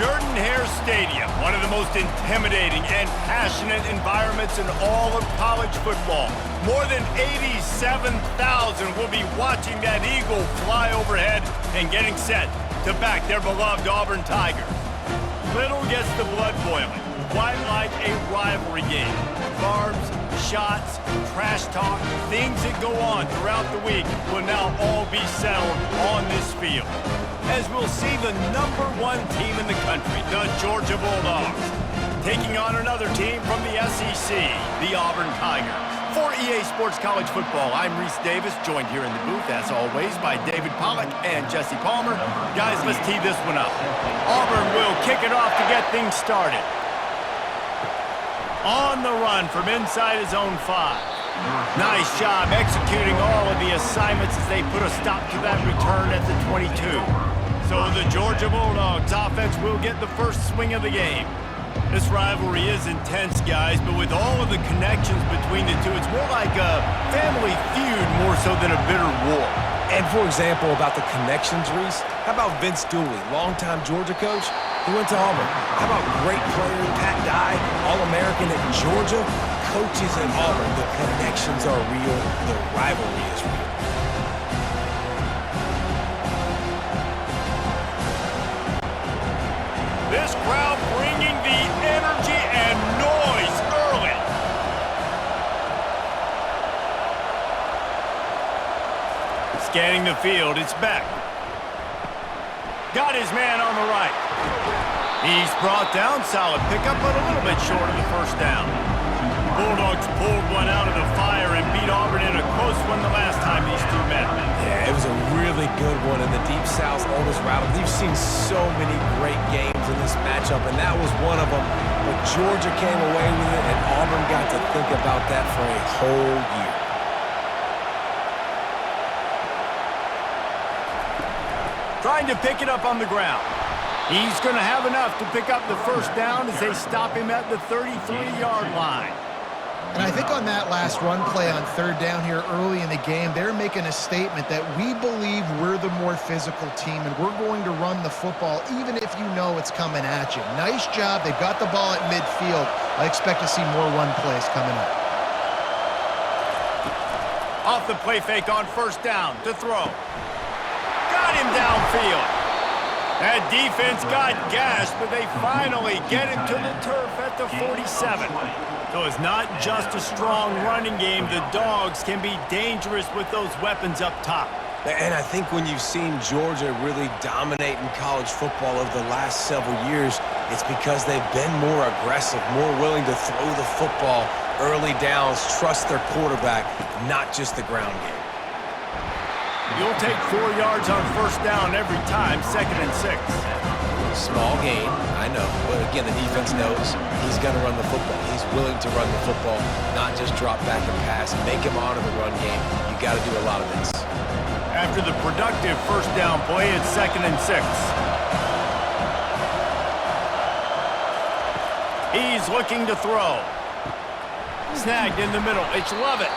Jordan-Hare Stadium, one of the most intimidating and passionate environments in all of college football. More than 87,000 will be watching that eagle fly overhead and getting set to back their beloved Auburn Tigers. Little gets the blood boiling, quite like a rivalry game. Barbs, shots, trash talk, things that go on throughout the week will now all be settled on this field, as we'll see the #1 team in the country, the Georgia Bulldogs, taking on another team from the SEC, the Auburn Tigers. For EA Sports College Football, I'm Reese Davis, joined here in the booth, as always, by David Pollack and Jesse Palmer. Guys, let's tee this one up. Auburn will kick it off to get things started. On the run from inside his own 5. Nice job executing all of the assignments as they put a stop to that return at the 22. So the Georgia Bulldogs offense will get the first swing of the game. This rivalry is intense, guys, but with all of the connections between the two, it's more like a family feud more so than a bitter war. And for example, about the connections, Reese, how about Vince Dooley, longtime Georgia coach? He went to Auburn. How about great player Pat Dye, All-American at Georgia? Coaches at Auburn, the connections are real, the rivalry is real. This crowd bringing the energy and noise early. Scanning the field, it's Beck. Got his man on the right. He's brought down, solid pickup, but a little bit short of the first down. The Bulldogs pulled one out of the fire and beat Auburn in a close one the last time these two met. Yeah, it was a really good one in the Deep South's oldest rival. We've seen so many great games in this matchup, and that was one of them. But Georgia came away with it, and Auburn got to think about that for a whole year. Trying to pick it up on the ground. He's going to have enough to pick up the first down as they stop him at the 33-yard line. And I think on that last run play on third down here early in the game, they're making a statement that we believe we're the more physical team and we're going to run the football even if you know it's coming at you. Nice job. They've got the ball at midfield. I expect to see more run plays coming up. Off the play fake on first down to throw. Got him downfield. That defense got gashed, but they finally get him to the turf at the 47. So it's not just a strong running game. The Dogs can be dangerous with those weapons up top. And I think when you've seen Georgia really dominate in college football over the last several years, it's because they've been more aggressive, more willing to throw the football early downs, trust their quarterback, not just the ground game. You'll take 4 yards on first down every time, 2nd and 6. Small gain, I know, but again, the defense knows he's going to run the football. He's willing to run the football, not just drop back and pass, make him honor the run game. You got to do a lot of this. After the productive first down play, it's 2nd and 6. He's looking to throw. Snagged in the middle. It's Lovett.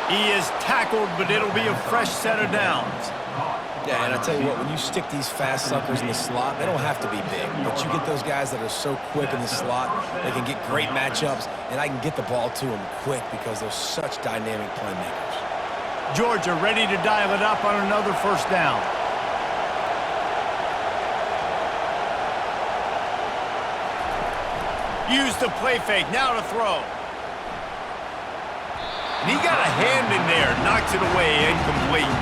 He is tackled, but it'll be a fresh set of downs. Yeah, and I tell you what, when you stick these fast suckers in the slot, they don't have to be big, but you get those guys that are so quick in the slot, they can get great matchups, and I can get the ball to them quick because they're such dynamic playmakers. Georgia ready to dial it up on another first down. Use the play fake, now to throw. And he got a hand in there, knocks it away, incomplete.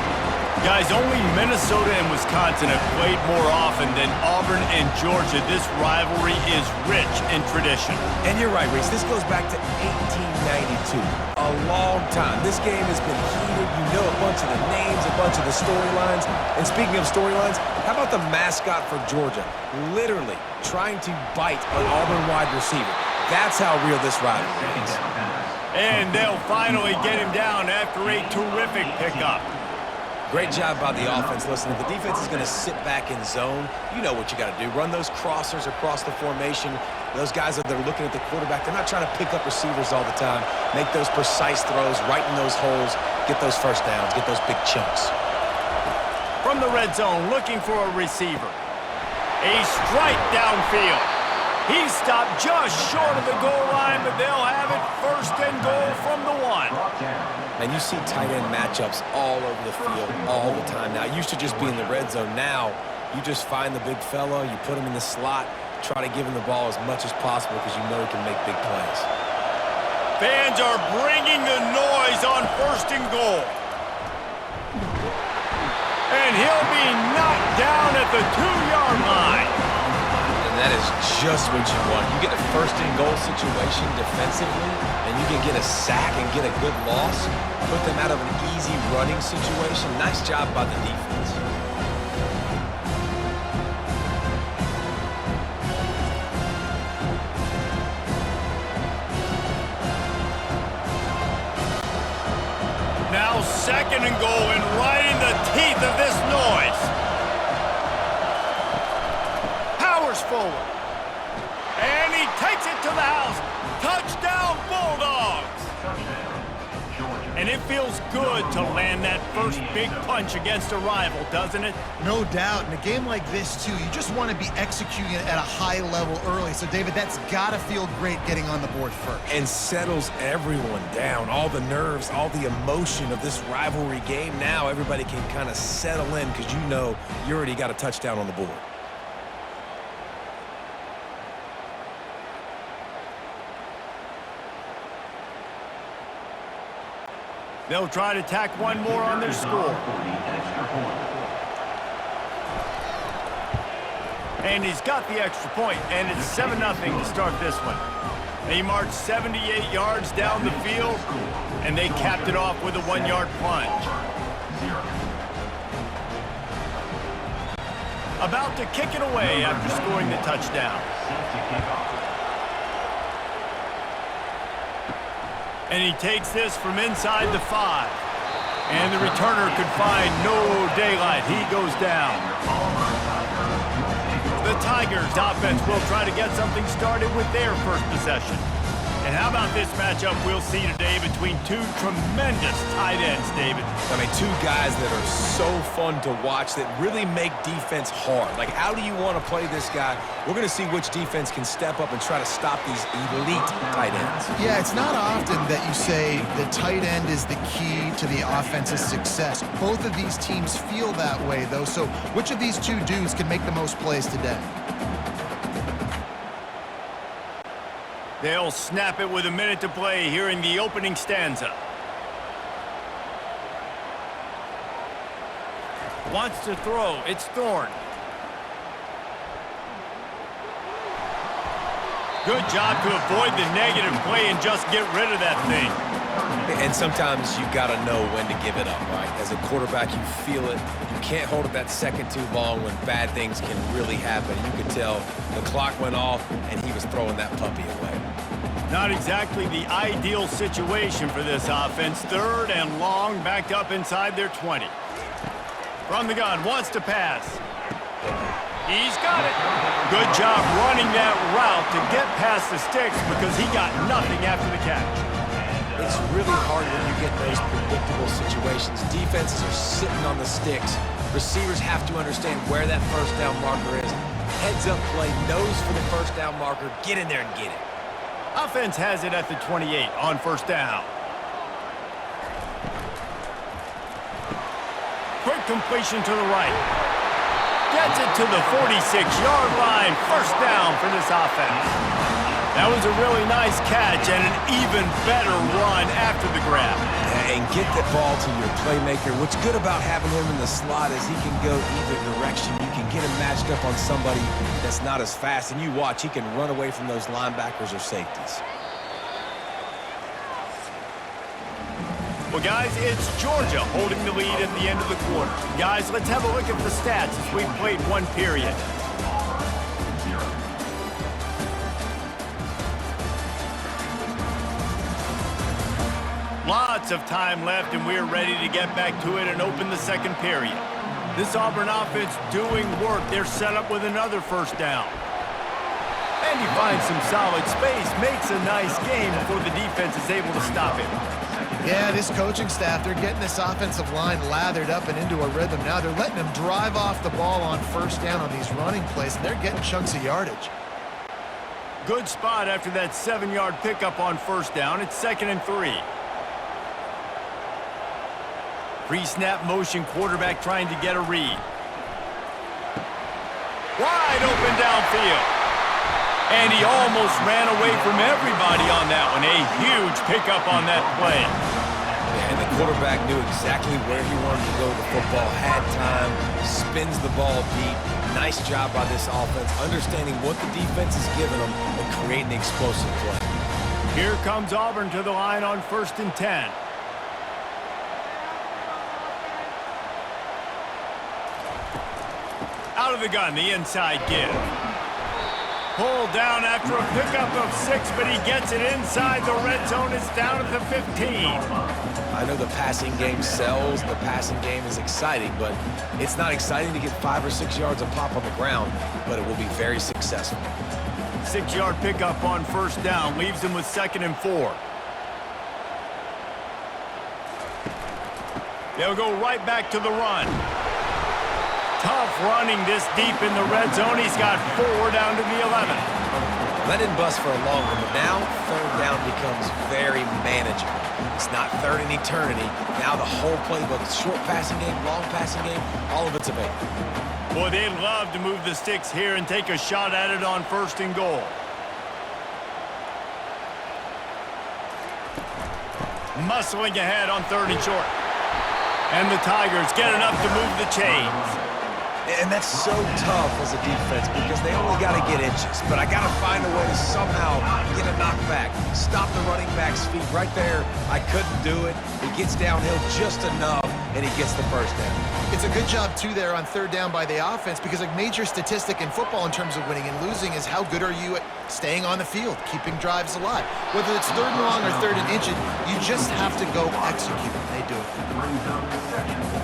Guys, only Minnesota and Wisconsin have played more often than Auburn and Georgia. This rivalry is rich in tradition. And you're right, Reese. This goes back to 1892. A long time. This game has been heated. You know a bunch of the names, a bunch of the storylines. And speaking of storylines, how about the mascot for Georgia? Literally trying to bite an Auburn wide receiver. That's how real this rivalry is. And they'll finally get him down after a terrific pickup. Great job by the offense. Listen, if the defense is going to sit back in zone, you know what you got to do. Run those crossers across the formation. Those guys that are looking at the quarterback, they're not trying to pick up receivers all the time. Make those precise throws, right in those holes, get those first downs, get those big chunks. From the red zone, looking for a receiver. A strike downfield. He stopped just short of the goal line, but they'll have it first and goal from the 1. And you see tight end matchups all over the field all the time now. It used to just be in the red zone. Now you just find the big fella, you put him in the slot, try to give him the ball as much as possible because you know he can make big plays. Fans are bringing the noise on first and goal. And he'll be knocked down at the 2-yard line. And that is just what you want. You get a first and goal situation defensively, and you can get a sack and get a good loss, put them out of an easy running situation. Nice job by the defense. Now second and goal, and right in the teeth of this noise. Powers forward. And he takes it to the house. Touchdown, Bulldogs! And it feels good to land that first big punch against a rival, doesn't it? No doubt. In a game like this, too, you just want to be executing it at a high level early. So, David, that's got to feel great getting on the board first. And settles everyone down. All the nerves, all the emotion of this rivalry game. Now everybody can kind of settle in because you know you already got a touchdown on the board. They'll try to tack one more on their score. And he's got the extra point, and it's 7-0 to start this one. They marched 78 yards down the field, and they capped it off with a 1-yard plunge. About to kick it away after scoring the touchdown. And he takes this from inside the 5. And the returner could find no daylight. He goes down. The Tigers offense will try to get something started with their first possession. And how about this matchup we'll see today between two tremendous tight ends, David? I mean, two guys that are so fun to watch that really make defense hard. Like, how do you want to play this guy? We're going to see which defense can step up and try to stop these elite tight ends. Yeah, it's not often that you say the tight end is the key to the offense's success. Both of these teams feel that way, though. So which of these two dudes can make the most plays today? They'll snap it with a minute to play here in the opening stanza. Wants to throw. It's Thorne. Good job to avoid the negative play and just get rid of that thing. And sometimes you got to know when to give it up, right? As a quarterback, you feel it. You can't hold it that second too long when bad things can really happen. You could tell the clock went off and he was throwing that puppy away. Not exactly the ideal situation for this offense. Third and long, backed up inside their 20. From the gun, wants to pass. He's got it. Good job running that route to get past the sticks because he got nothing after the catch. It's really hard when you get those predictable situations. Defenses are sitting on the sticks. Receivers have to understand where that first down marker is. Heads up play, nose for the first down marker. Get in there and get it. Offense has it at the 28 on first down. Quick completion to the right. Gets it to the 46-yard line. First down for this offense. That was a really nice catch and an even better run after the grab. And get the ball to your playmaker. What's good about having him in the slot is he can go either direction. You can get him matched up on somebody that's not as fast, and you watch, he can run away from those linebackers or safeties. Well, guys, it's Georgia holding the lead at the end of the quarter. Guys, let's have a look at the stats as we've played one period. Lots of time left, and we're ready to get back to it and open the second period. This Auburn offense doing work. They're set up with another first down. And he finds some solid space, makes a nice game before the defense is able to stop him. Yeah, this coaching staff, they're getting this offensive line lathered up and into a rhythm. Now they're letting them drive off the ball on first down on these running plays, and they're getting chunks of yardage. Good spot after that 7-yard pickup on first down. It's 2nd and 3. Pre-snap motion, quarterback trying to get a read. Wide open downfield. And he almost ran away from everybody on that one. A huge pickup on that play. Yeah, and the quarterback knew exactly where he wanted to go with the football, had time, spins the ball deep. Nice job by this offense, understanding what the defense is giving them and creating the explosive play. Here comes Auburn to the line on 1st and 10. Out of the gun, the inside give. Pulled down after a pickup of 6, but he gets it inside the red zone. It's down at the 15. I know the passing game sells, the passing game is exciting, but it's not exciting to get 5 or 6 yards of pop on the ground, but it will be very successful. 6-yard pickup on first down leaves him with 2nd and 4. They'll go right back to the run. Tough running this deep in the red zone. He's got 4 down to the 11. That didn't bust for a long one, but now 3rd down becomes very manageable. It's not 3rd and eternity. Now the whole playbook, short passing game, long passing game, all of it's available. Boy, they'd love to move the sticks here and take a shot at it on 1st and goal. Muscling ahead on 3rd and short. And the Tigers get enough to move the chains. And that's so tough as a defense because they only got to get inches. But I got to find a way to somehow get a knockback, stop the running back's feet right there. I couldn't do it. He gets downhill just enough, and he gets the first down. It's a good job, too, there on 3rd down by the offense because a major statistic in football in terms of winning and losing is how good are you at staying on the field, keeping drives alive. Whether it's 3rd and long or 3rd and inches, you just have to go execute. They do it.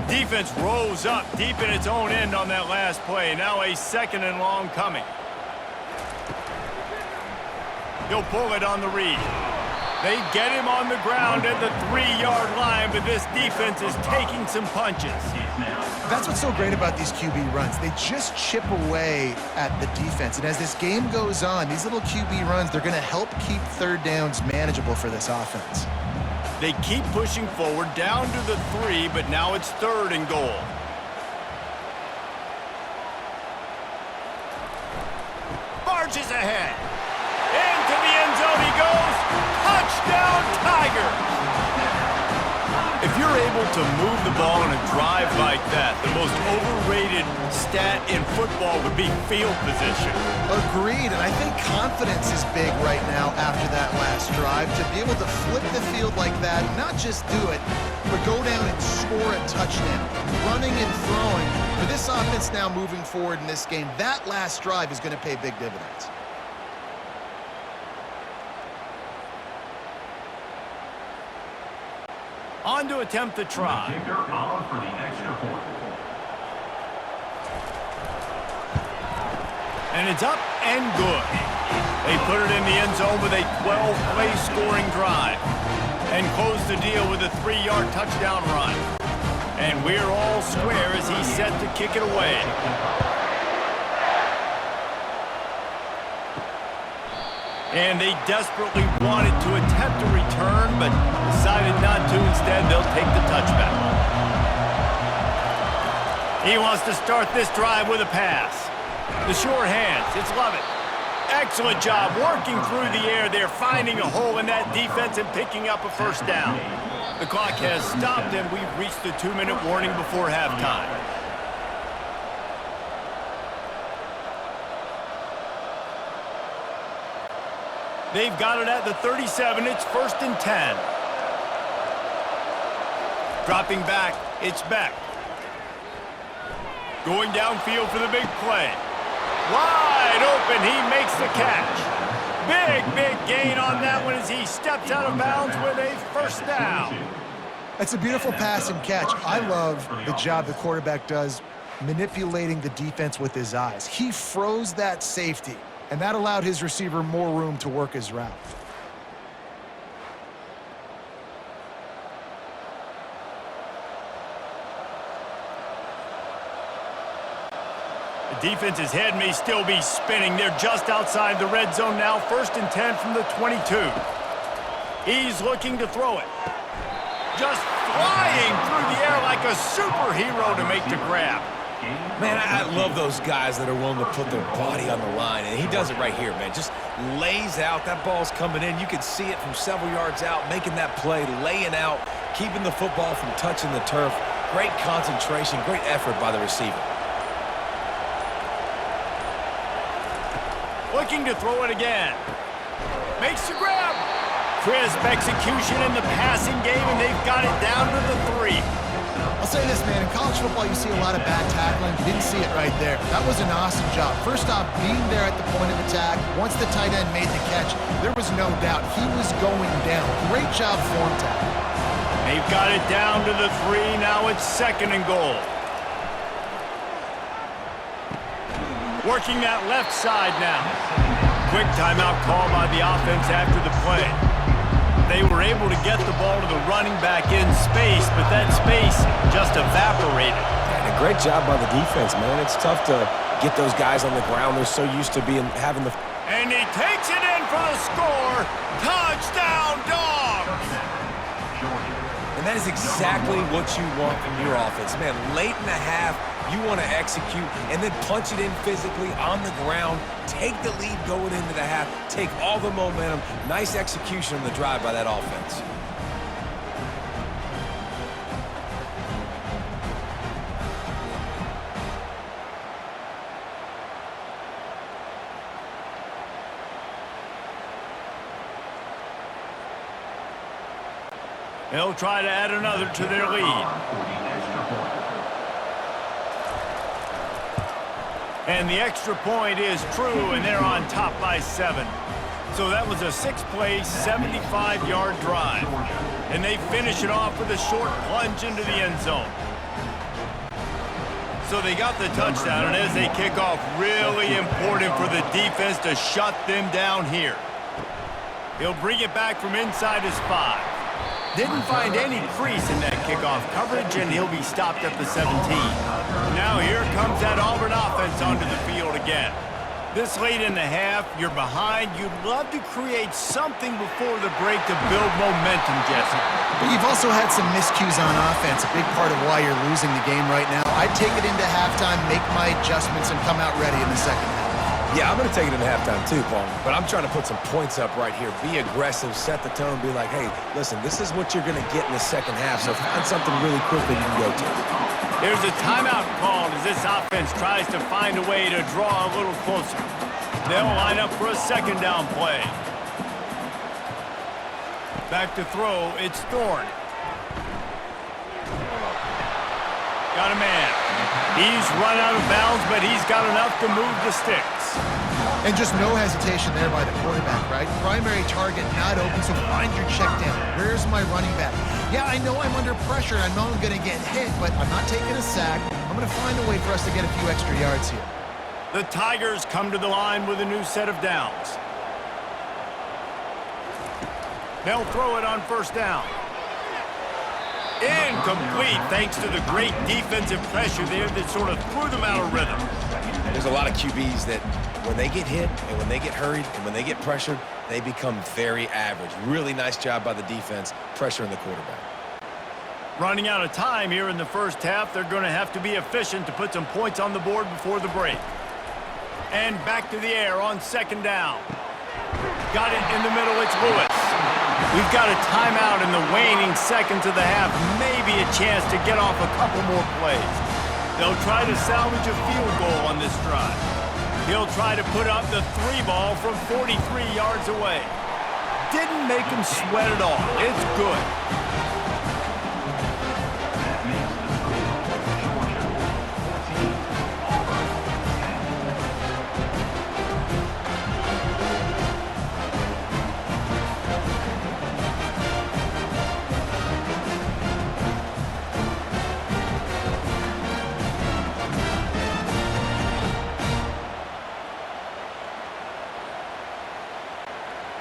Defense rose up deep in its own end on that last play. Now a 2nd and long coming. He'll pull it on the read. They get him on the ground at the 3-yard line, but this defense is taking some punches. That's what's so great about these QB runs. They just chip away at the defense. And as this game goes on, these little QB runs, they're going to help keep 3rd downs manageable for this offense. They keep pushing forward down to the 3, but now it's 3rd and goal. Barges ahead. Into the end zone he goes. Touchdown, Tigers! If you're able to move the ball in a drive like that, the most overrated stat in football would be field position. Agreed, and I think confidence is big right now after that last drive. To be able to flip the field like that, not just do it, but go down and score a touchdown. Running and throwing. For this offense now moving forward in this game, that last drive is going to pay big dividends. On to attempt the try. And it's up and good. They put it in the end zone with a 12-play scoring drive and close the deal with a 3-yard touchdown run. And we're all square as he's set to kick it away. And they desperately wanted to attempt a return, but decided not to. Instead, they'll take the touchback. He wants to start this drive with a pass. The sure hands, it's Lovett. Excellent job working through the air there, finding a hole in that defense and picking up a first down. The clock has stopped, and we've reached the 2-minute warning before halftime. They've got it at the 37. It's 1st and 10. Dropping back, it's Beck. Going downfield for the big play. Wide open, he makes the catch. Big gain on that one as he steps out of bounds with a first down. That's a beautiful pass and catch. I love the job the quarterback does manipulating the defense with his eyes. He froze that safety, and that allowed his receiver more room to work his route. The defense's head may still be spinning. They're just outside the red zone now. 1st and 10 from the 22. He's looking to throw it. Just flying through the air like a superhero to make the grab. Man, I love those guys that are willing to put their body on the line, and he does it right here, man. Just lays out. That ball's coming in. You can see it from several yards out, making that play, laying out, keeping the football from touching the turf. Great concentration, great effort by the receiver. Looking to throw it again. Makes the grab. Crisp execution in the passing game, and they've got it down to the 3. I'll say this, man. In college football, you see a lot of bad tackling. Didn't see it right there. That was an awesome job. First off, being there at the point of attack. Once the tight end made the catch, there was no doubt he was going down. Great job form tackle. They've got it down to the 3. Now it's 2nd and goal. Working that left side now. Quick timeout call by the offense after the play. They were able to get the ball to the running back in space, but that space just evaporated. And a great job by the defense, man. It's tough to get those guys on the ground. They're so used to having the... And he takes it in for the score. Touchdown, Dogs! And that is exactly what you want from your offense. Man, late in the half, you want to execute and then punch it in physically on the ground, take the lead going into the half, take all the momentum. Nice execution on the drive by that offense. They'll try to add another to their lead. And the extra point is true, and they're on top by 7. So that was a 6-play, 75-yard drive. And they finish it off with a short plunge into the end zone. So they got the touchdown, and as they kick off, really important for the defense to shut them down here. He'll bring it back from inside his 5. Didn't find any crease in that kickoff coverage, and he'll be stopped at the 17. Now here comes that Auburn offense onto the field again. This late in the half, you're behind. You'd love to create something before the break to build momentum, Jesse. But you've also had some miscues on offense, a big part of why you're losing the game right now. I'd take it into halftime, make my adjustments, and come out ready in the second half. Yeah, I'm going to take it into halftime too, Paul. But I'm trying to put some points up right here. Be aggressive, set the tone, be like, hey, listen, this is what you're going to get in the second half, so find something really quickly you can go to. There's a timeout called as this offense tries to find a way to draw a little closer. They'll line up for a 2nd down play. Back to throw, it's Thorne. Got a man. He's run out of bounds, but he's got enough to move the sticks. And just no hesitation there by the quarterback, right? Primary target not open, so find your check down. Where's my running back? Yeah, I know I'm under pressure. I know I'm going to get hit, but I'm not taking a sack. I'm going to find a way for us to get a few extra yards here. The Tigers come to the line with a new set of downs. They'll throw it on 1st down. Incomplete, thanks to the great defensive pressure there that sort of threw them out of rhythm. There's a lot of QBs that when they get hit and when they get hurried and when they get pressured, they become very average. Really nice job by the defense, pressuring the quarterback. Running out of time here in the first half, they're going to have to be efficient to put some points on the board before the break. And back to the air on 2nd down. Got it in the middle, it's Lewis. We've got a timeout in the waning seconds of the half, maybe a chance to get off a couple more plays. They'll try to salvage a field goal on this drive. He'll try to put up the 3-ball from 43 yards away. Didn't make him sweat at all. It's good.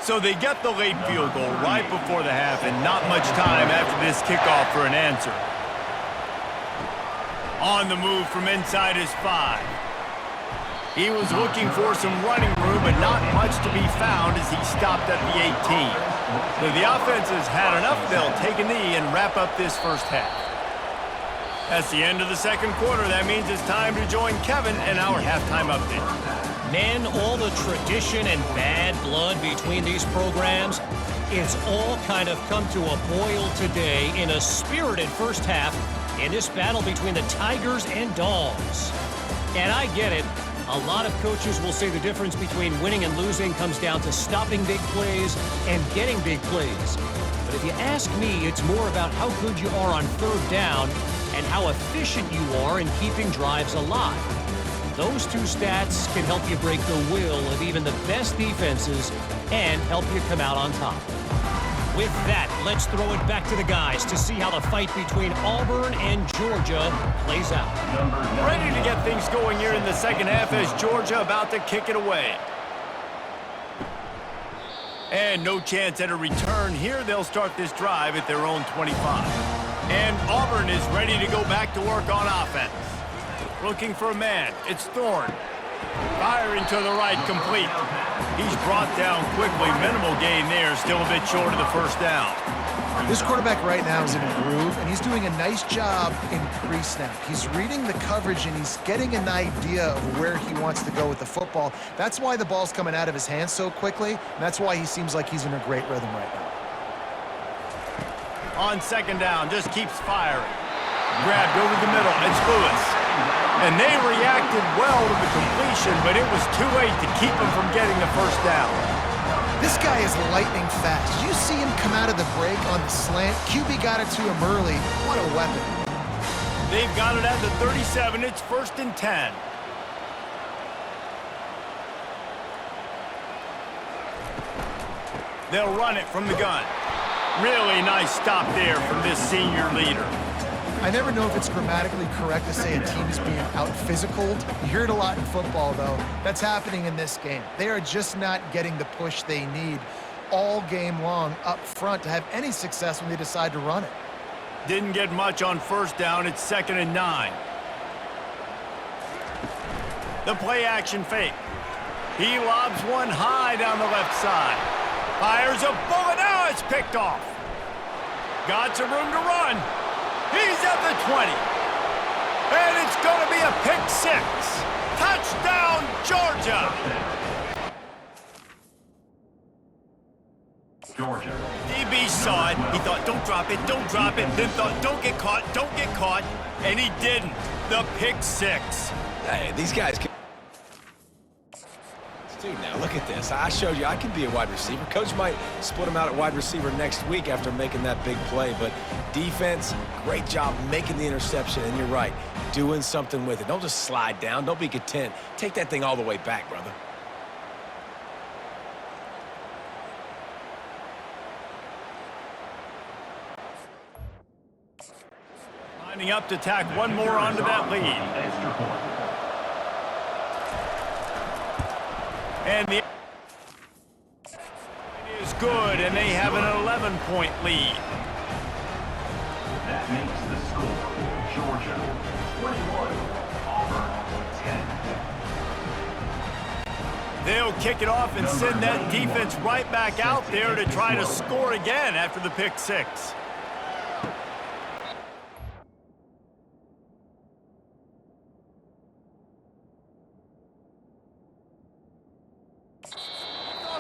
So they get the late field goal right before the half and not much time after this kickoff for an answer. On the move from inside his 5. He was looking for some running room, but not much to be found as he stopped at the 18. So the offense has had enough. They'll take a knee and wrap up this first half. That's the end of the second quarter. That means it's time to join Kevin in our halftime update. Man, all the tradition and bad blood between these programs, it's all kind of come to a boil today in a spirited first half in this battle between the Tigers and Dogs. And I get it. A lot of coaches will say the difference between winning and losing comes down to stopping big plays and getting big plays. But if you ask me, it's more about how good you are on third down and how efficient you are in keeping drives alive. Those two stats can help you break the will of even the best defenses and help you come out on top. With that, let's throw it back to the guys to see how the fight between Auburn and Georgia plays out. Ready to get things going here in the second half as Georgia about to kick it away. And no chance at a return here. They'll start this drive at their own 25. And Auburn is ready to go back to work on offense. Looking for a man. It's Thorne. Firing to the right, complete. He's brought down quickly. Minimal gain there. Still a bit short of the first down. This quarterback right now is in a groove, and he's doing a nice job in pre-snap. He's reading the coverage, and he's getting an idea of where he wants to go with the football. That's why the ball's coming out of his hands so quickly, and that's why he seems like he's in a great rhythm right now. On second down, just keeps firing. Grabbed over the middle. It's Lewis. And they reacted well to the completion, but it was too late to keep him from getting the first down. This guy is lightning fast. Did you see him come out of the break on the slant? QB got it to him early. What a weapon. They've got it at the 37. It's 1st and 10. They'll run it from the gun. Really nice stop there from this senior leader. I never know if it's grammatically correct to say a team is being out-physicaled. You hear it a lot in football, though. That's happening in this game. They are just not getting the push they need all game long up front to have any success when they decide to run it. Didn't get much on first down. It's 2nd and 9. The play-action fake. He lobs one high down the left side. Fires a bullet. Now it's picked off. Got some room to run. He's at the 20. And it's going to be a pick 6. Touchdown, Georgia. DB saw it. He thought, don't drop it, don't drop it. Then thought, don't get caught, don't get caught. And he didn't. The pick 6. Hey, these guys can... Dude, now look at this. I showed you I can be a wide receiver. Coach might split him out at wide receiver next week after making that big play. But defense, great job making the interception. And you're right, doing something with it. Don't just slide down. Don't be content. Take that thing all the way back, brother. Lining up to tack one more onto that lead. And the is good, and they have an 11-point lead. That makes the score Georgia 21, Auburn 10. They'll kick it off and send that defense right back out there to try to score again after the pick 6.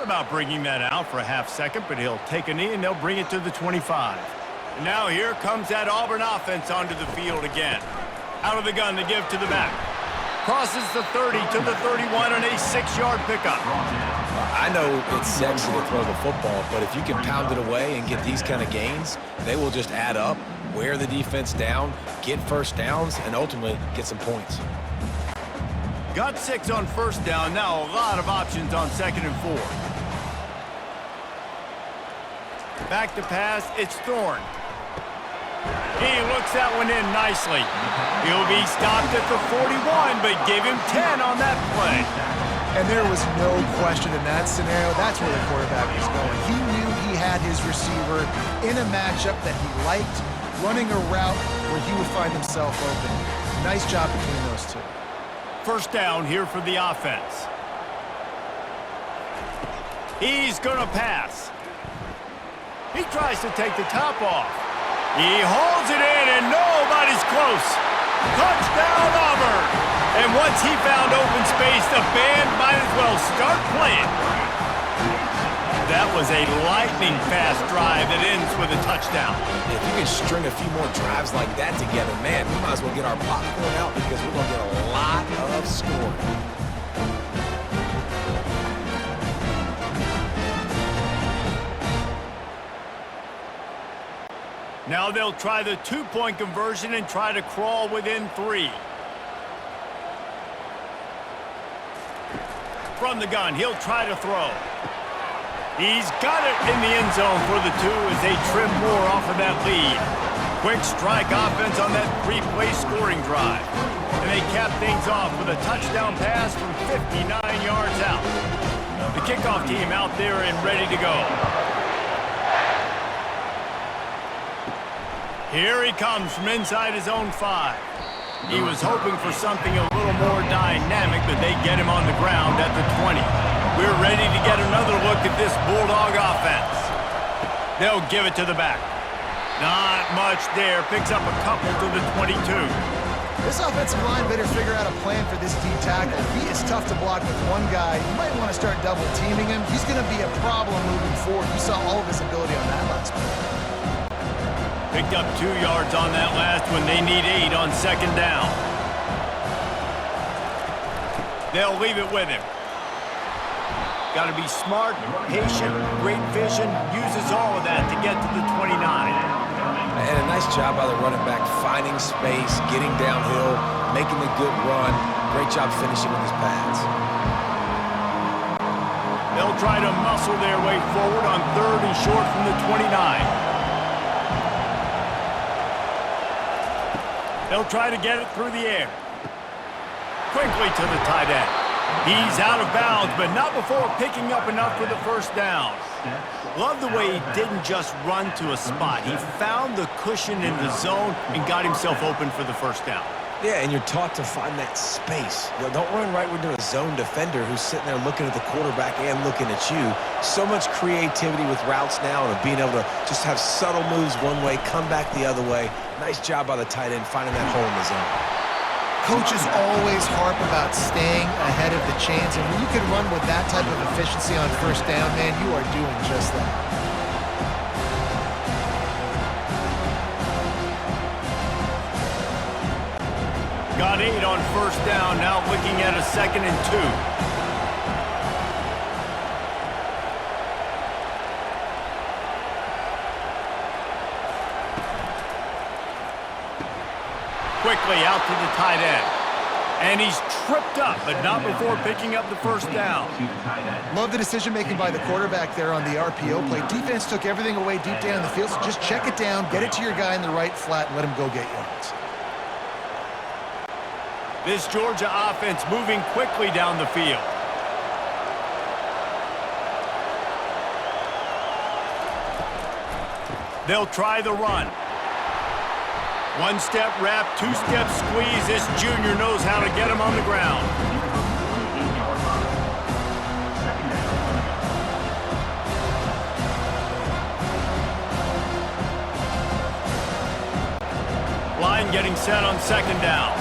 About bringing that out for a half second, but he'll take a knee and they'll bring it to the 25. And now here comes that Auburn offense onto the field again. Out of the gun, they give to the back. Crosses the 30 to the 31 and a 6-yard pickup. I know it's sexy to throw the football, but if you can pound it away and get these kind of gains, they will just add up, wear the defense down, get first downs, and ultimately get some points. Got 6 on first down. Now a lot of options on 2nd and 4. Back to pass, it's Thorne. He looks that one in nicely. He'll be stopped at the 41, but give him 10 on that play. And there was no question in that scenario. That's where the quarterback was going. He knew he had his receiver in a matchup that he liked, running a route where he would find himself open. Nice job between those two. First down here for the offense. He's going to pass. He tries to take the top off. He holds it in, and nobody's close. Touchdown, Auburn! And once he found open space, the band might as well start playing. That was a lightning-fast drive that ends with a touchdown. If you can string a few more drives like that together, man, we might as well get our popcorn out because we're going to get a lot of scoring. Now they'll try the two-point conversion and try to crawl within 3. From the gun, he'll try to throw. He's got it in the end zone for the 2 as they trim more off of that lead. Quick strike offense on that 3-play scoring drive. And they cap things off with a touchdown pass from 59 yards out. The kickoff team out there and ready to go. Here he comes from inside his own 5. He was hoping for something a little more dynamic, but they get him on the ground at the 20. We're ready to get another look at this Bulldog offense. They'll give it to the back. Not much there. Picks up a couple to the 22. This offensive line better figure out a plan for this D tackle. He is tough to block with one guy. You might want to start double teaming him. He's going to be a problem moving forward. You saw all of his ability on that last play. Picked up 2 yards on that last one. They need 8 on second down. They'll leave it with him. Got to be smart, patient, great vision. Uses all of that to get to the 29. And a nice job by the running back, finding space, getting downhill, making the good run. Great job finishing with his pads. They'll try to muscle their way forward on 3rd and short from the 29. They'll try to get it through the air. Quickly to the tight end. He's out of bounds, but not before picking up enough for the first down. Love the way he didn't just run to a spot. He found the cushion in the zone and got himself open for the first down. Yeah, and you're taught to find that space. You know, don't run right into a zone defender who's sitting there looking at the quarterback and looking at you. So much creativity with routes now and being able to just have subtle moves one way, come back the other way. Nice job by the tight end finding that hole in the zone. Coaches always harp about staying ahead of the chains, and when you can run with that type of efficiency on first down, man, you are doing just that. Got 8 on first down, now looking at a 2nd and 2. Quickly out to the tight end. And he's tripped up, but not before picking up the first down. Love the decision-making by the quarterback there on the RPO play. Defense took everything away deep down in the field, so just check it down, get it to your guy in the right flat, and let him go get yards. This Georgia offense moving quickly down the field. They'll try the run. 1-step wrap, 2-step squeeze. This junior knows how to get him on the ground. Line getting set on second down.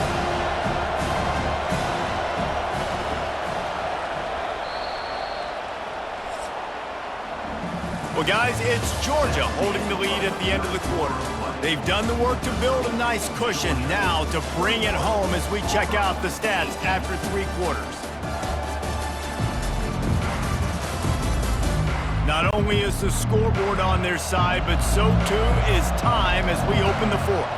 Well, guys, it's Georgia holding the lead at the end of the quarter. They've done the work to build a nice cushion. Now to bring it home as we check out the stats after 3 quarters. Not only is the scoreboard on their side, but so too is time as we open the 4th.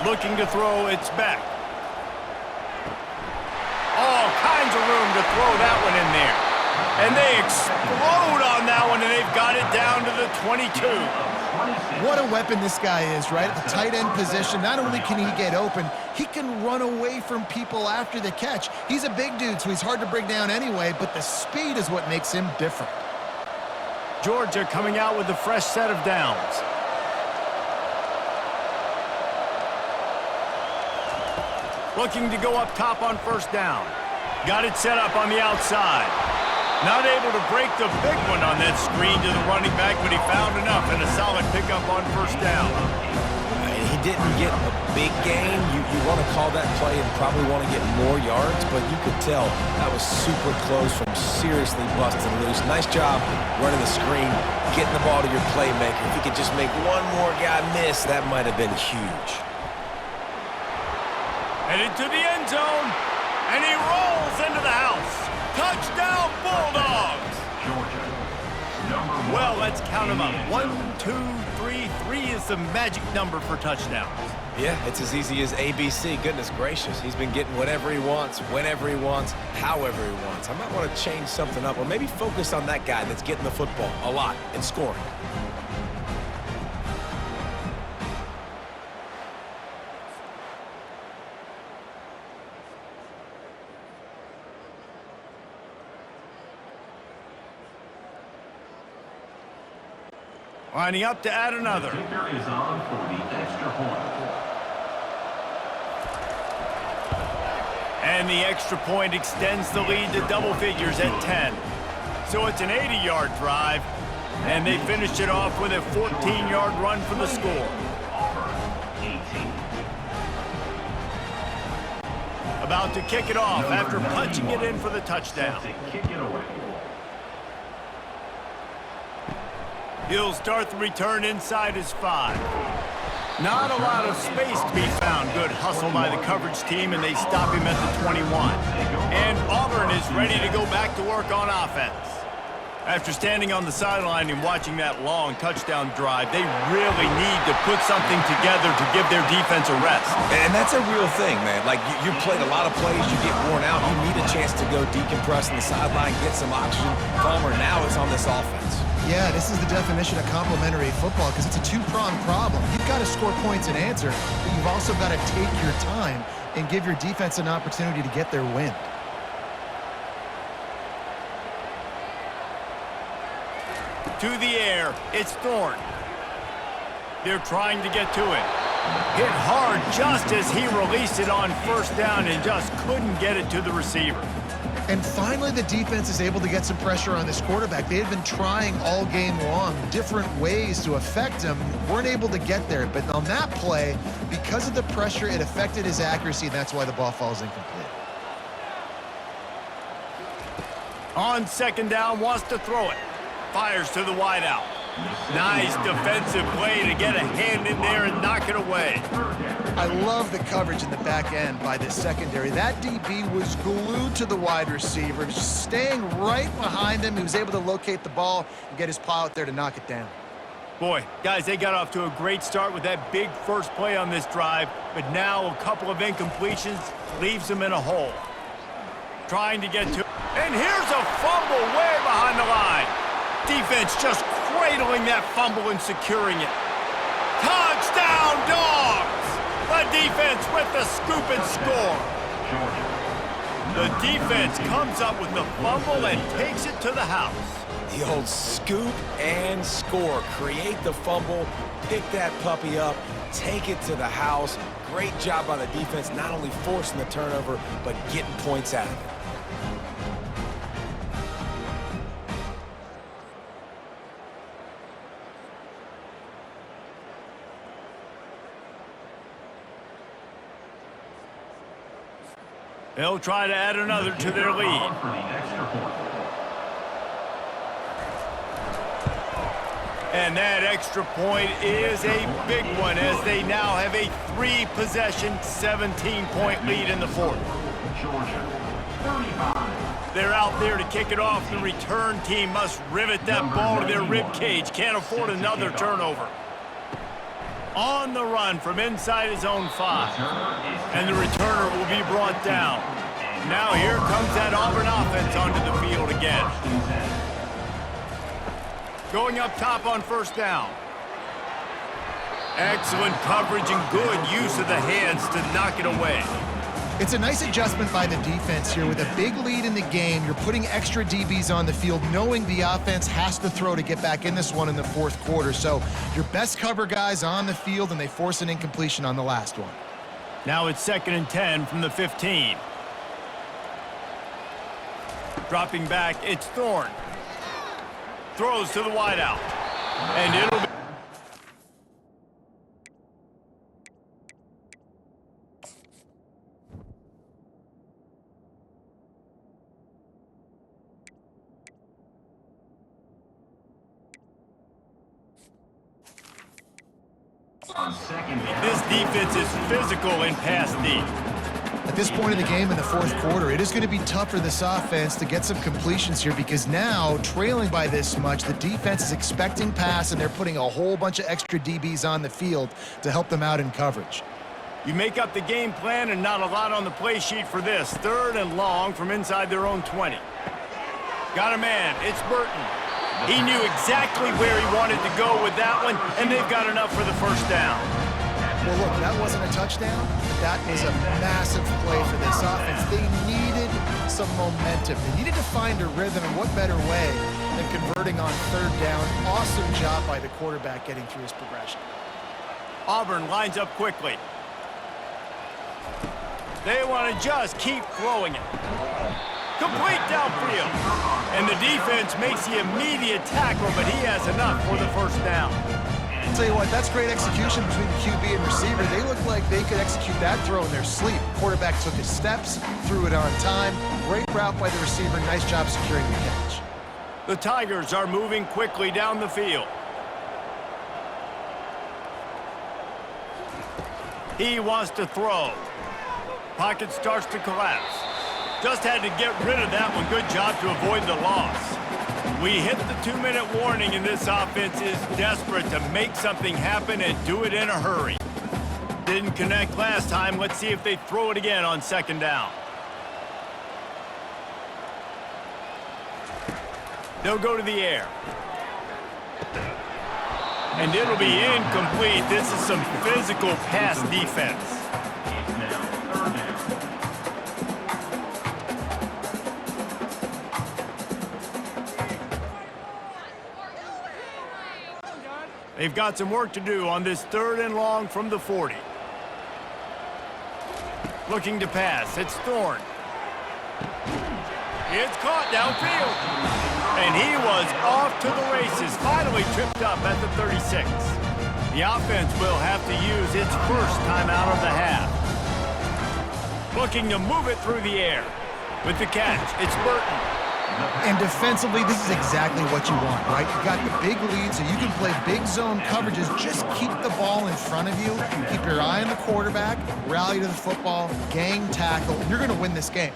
Looking to throw, it's back. All kinds of room to throw that one in there. And they explode on that one, and they've got it down to the 22. What a weapon this guy is, right? At the tight end position, not only can he get open, he can run away from people after the catch. He's a big dude, so he's hard to bring down anyway, but the speed is what makes him different. Georgia coming out with a fresh set of downs. Looking to go up top on first down. Got it set up on the outside. Not able to break the big one on that screen to the running back, but he found enough and a solid pickup on first down. He didn't get a big gain. You want to call that play and probably want to get more yards, but you could tell that was super close from seriously busting loose. Nice job running the screen, getting the ball to your playmaker. If he could just make one more guy miss, that might have been huge. Headed to the end zone, and he rolls into the house. Touchdown, Bulldogs! Well, let's count them up. 1, 2, 3. 3 is the magic number for touchdowns. Yeah, it's as easy as ABC. Goodness gracious. He's been getting whatever he wants, whenever he wants, however he wants. I might want to change something up or maybe focus on that guy that's getting the football a lot and scoring. Lining up to add another. The kicker is on for the extra point. And the extra point extends the lead to double figures at 10. So it's an 80-yard drive, and they finished it off with a 14-yard run for the score. Auburn, 18. About to kick it off after punching it in for the touchdown. To kick it away. He'll start the return inside his 5. Not a lot of space to be found. Good hustle by the coverage team, and they stop him at the 21. And Auburn is ready to go back to work on offense. After standing on the sideline and watching that long touchdown drive, they really need to put something together to give their defense a rest. And that's a real thing, man. Like, you played a lot of plays, you get worn out, you need a chance to go decompress on the sideline, get some oxygen. Palmer now is on this offense. Yeah, this is the definition of complementary football because it's a two-pronged problem. You've got to score points and answer, but you've also got to take your time and give your defense an opportunity to get their wind. To the air, it's Thorne. They're trying to get to it. Hit hard just as he released it on first down and just couldn't get it to the receiver. And finally, the defense is able to get some pressure on this quarterback. They had been trying all game long different ways to affect him. Weren't able to get there. But on that play, because of the pressure, it affected his accuracy, and that's why the ball falls incomplete. On second down, wants to throw it. Fires to the wideout. Nice defensive play to get a hand in there and knock it away. I love the coverage in the back end by the secondary. That DB was glued to the wide receiver, just staying right behind him. He was able to locate the ball and get his paw out there to knock it down. Boy, guys, they got off to a great start with that big first play on this drive, but now a couple of incompletions leaves them in a hole. Trying to get to, and here's a fumble way behind the line. Defense just cradling that fumble and securing it. Touchdown, Dogs! The defense with the scoop and score. The defense comes up with the fumble and takes it to the house. The old scoop and score. Create the fumble, pick that puppy up, take it to the house. Great job by the defense, not only forcing the turnover, but getting points out of it. They'll try to add another to their lead. And that extra point is a big one as they now have a 3-possession, 17-point lead in the fourth. They're out there to kick it off. The return team must rivet that ball to their rib cage. Can't afford another turnover. On the run from inside his own 5. And the returner will be brought down. Now here comes that Auburn offense onto the field again. Going up top on first down. Excellent coverage and good use of the hands to knock it away. It's a nice adjustment by the defense here. With a big lead in the game, you're putting extra DBs on the field, knowing the offense has to throw to get back in this one in the fourth quarter. So your best cover guys on the field, and they force an incompletion on the last one. Now it's 2nd and 10 from the 15. Dropping back, it's Thorne. Throws to the wideout. And it'll be... This defense is physical and pass deep. At this point in the game in the fourth quarter, it is going to be tough for this offense to get some completions here, because now, trailing by this much, the defense is expecting pass, and they're putting a whole bunch of extra DBs on the field to help them out in coverage. You make up the game plan and not a lot on the play sheet for this. 3rd and long from inside their own 20. Got a man. It's Burton. He knew exactly where he wanted to go with that one, and they've got enough for the first down. Well, look, that wasn't a touchdown, but that was a massive play for this offense. They needed some momentum. They needed to find a rhythm, and what better way than converting on 3rd down. Awesome job by the quarterback getting through his progression. Auburn lines up quickly. They want to just keep throwing it. Complete downfield. And the defense makes the immediate tackle, but he has enough for the first down. I'll tell you what, that's great execution between the QB and receiver. They look like they could execute that throw in their sleep. Quarterback took his steps, threw it on time. Great route by the receiver. Nice job securing the catch. The Tigers are moving quickly down the field. He wants to throw. Pocket starts to collapse. Just had to get rid of that one. Good job to avoid the loss. We hit the 2-minute warning, and this offense is desperate to make something happen and do it in a hurry. Didn't connect last time. Let's see if they throw it again on 2nd down. They'll go to the air. And it'll be incomplete. This is some physical pass defense. They've got some work to do on this 3rd and long from the 40. Looking to pass. It's Thorne. It's caught downfield. And he was off to the races. Finally tripped up at the 36. The offense will have to use its first timeout of the half. Looking to move it through the air. With the catch, it's Burton. And defensively, this is exactly what you want, right? You got the big lead, so you can play big zone coverages. Just keep the ball in front of you. Keep your eye on the quarterback. Rally to the football. Gang tackle. You're going to win this game.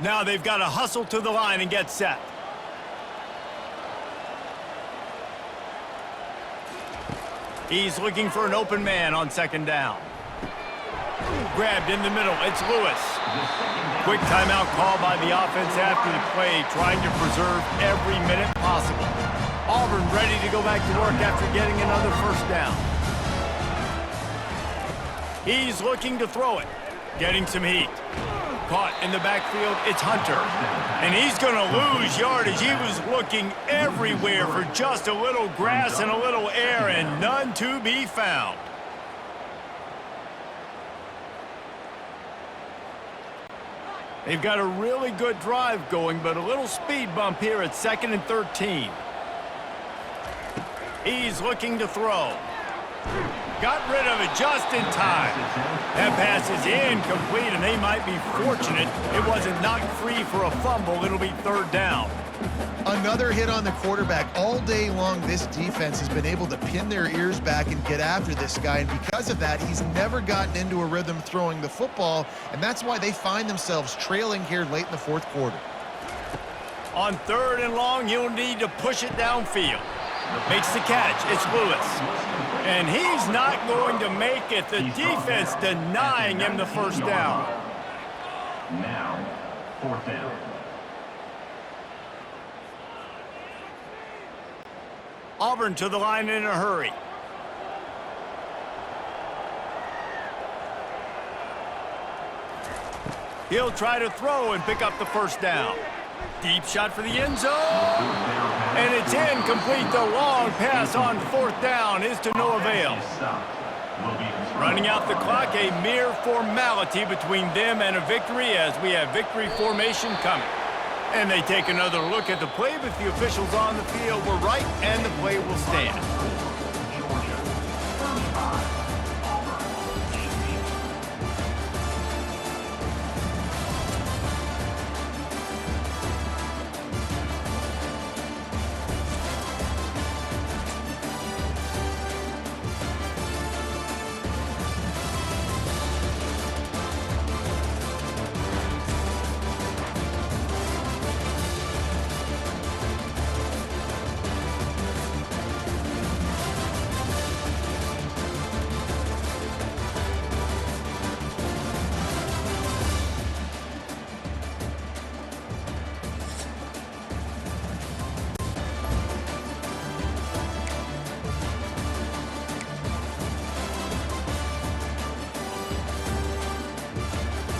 Now they've got to hustle to the line and get set. He's looking for an open man on 2nd down. Grabbed in the middle. It's Lewis. Quick timeout call by the offense after the play, trying to preserve every minute possible. Auburn ready to go back to work after getting another first down. He's looking to throw it. Getting some heat. Caught in the backfield, it's Hunter. And he's going to lose yardage. He was looking everywhere for just a little grass and a little air, and none to be found. They've got a really good drive going, but a little speed bump here at 2nd and 13. He's looking to throw. Got rid of it just in time. That pass is incomplete, and they might be fortunate it wasn't knocked free for a fumble. It'll be 3rd down. Another hit on the quarterback. All day long, this defense has been able to pin their ears back and get after this guy, and because of that, he's never gotten into a rhythm throwing the football, and that's why they find themselves trailing here late in the fourth quarter. On 3rd and long, you'll need to push it downfield. Makes the catch. It's Lewis. And he's not going to make it. The defense denying him the first down. Now, 4th down. Auburn to the line in a hurry. He'll try to throw and pick up the first down. Deep shot for the end zone. And it's incomplete. The long pass on fourth down is to no avail. Running out the clock, a mere formality between them and a victory as we have victory formation coming. And they take another look at the play, but the officials on the field were right, and the play will stand.